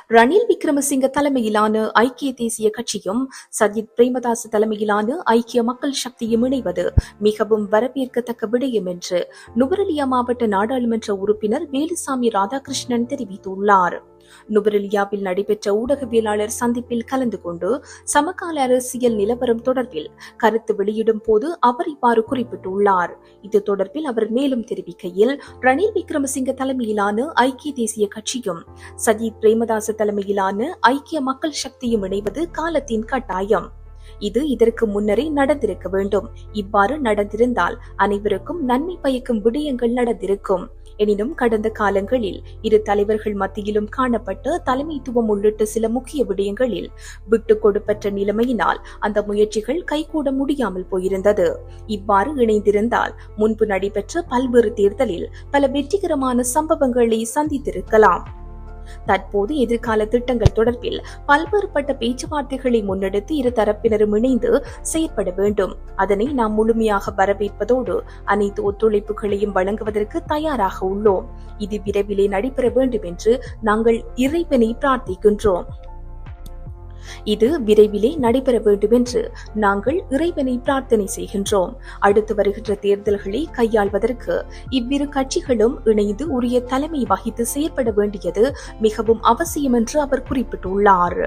ரணில் விக்ரமசிங்க தலைமையிலான ஐக்கிய தேசிய கட்சியும் சஜித் பிரேமதாச தலைமையிலான ஐக்கிய மக்கள் சக்தியும் இணைவது மிகவும் வரவேற்கத்தக்க விடயம் என்று நுவரெலியா மாவட்ட நாடாளுமன்ற உறுப்பினர் வேலுசாமி ராதாகிருஷ்ணன் தெரிவித்துள்ளார். நுவரெலியாவில் நடைபெற்ற ஊடகவியலாளர் சந்திப்பில் கலந்து கொண்டு சமகால அரசியல் நிலவரம் தொடர்பில் கருத்து வெளியிடும் போது அவர் இவ்வாறு குறிப்பிட்டுள்ளார். இது தொடர்பில் அவர் மேலும் தெரிவிக்கையில், ரணில் விக்ரமசிங்க தலைமையிலான ஐக்கிய தேசிய கட்சியும் சஜித் பிரேமதாச தலைமையிலான ஐக்கிய மக்கள் சக்தியும் இணைவது காலத்தின் கட்டாயம். இது இதற்கு முன்னரே நடந்திருக்க வேண்டும். இவ்வாறு நடந்திருந்தால் அனைவருக்கும் நன்மை பயக்கும் விடயங்கள் நடந்திருக்கும். எனினும் கடந்த காலங்களில் இரு தலைவர்கள் மத்தியிலும் காணப்பட்ட தலைமைத்துவம் உள்ளிட்ட சில முக்கிய விடயங்களில் விட்டுக் கொடுப்பற்ற நிலைமையினால் அந்த முயற்சிகள் கைகூட முடியாமல் போயிருந்தது. இவ்வாறு இணைந்திருந்தால் முன்பு நடைபெற்ற பல்வேறு தேர்தலில் பல வெற்றிகரமான சம்பவங்களை சந்தித்திருக்கலாம். தற்போது எதிர்கால திட்டங்கள் தொடர்பில் பல்வேறுபட்ட பேச்சுவார்த்தைகளை முன்னெடுத்து இரு தரப்பினரும் இணைந்து செயற்பட வேண்டும். அதனை நாம் முழுமையாக வரவேற்பதோடு அனைத்து ஒத்துழைப்புகளையும் வழங்குவதற்கு தயாராக உள்ளோம். இது விரைவிலே நடைபெற வேண்டும் என்று நாங்கள் இறைவனை பிரார்த்திக்கின்றோம். இது விரைவிலே நடைபெற வேண்டும் என்று நாங்கள் இறைவனை பிரார்த்தனை செய்கின்றோம். அடுத்து வருகின்ற தேர்தல்களை கையாள்வதற்கு இவ்விரு கட்சிகளும் இணைந்து உரிய தலைமை வகித்து செயற்பட வேண்டியது மிகவும் அவசியம் என்று அவர் குறிப்பிட்டுள்ளார்.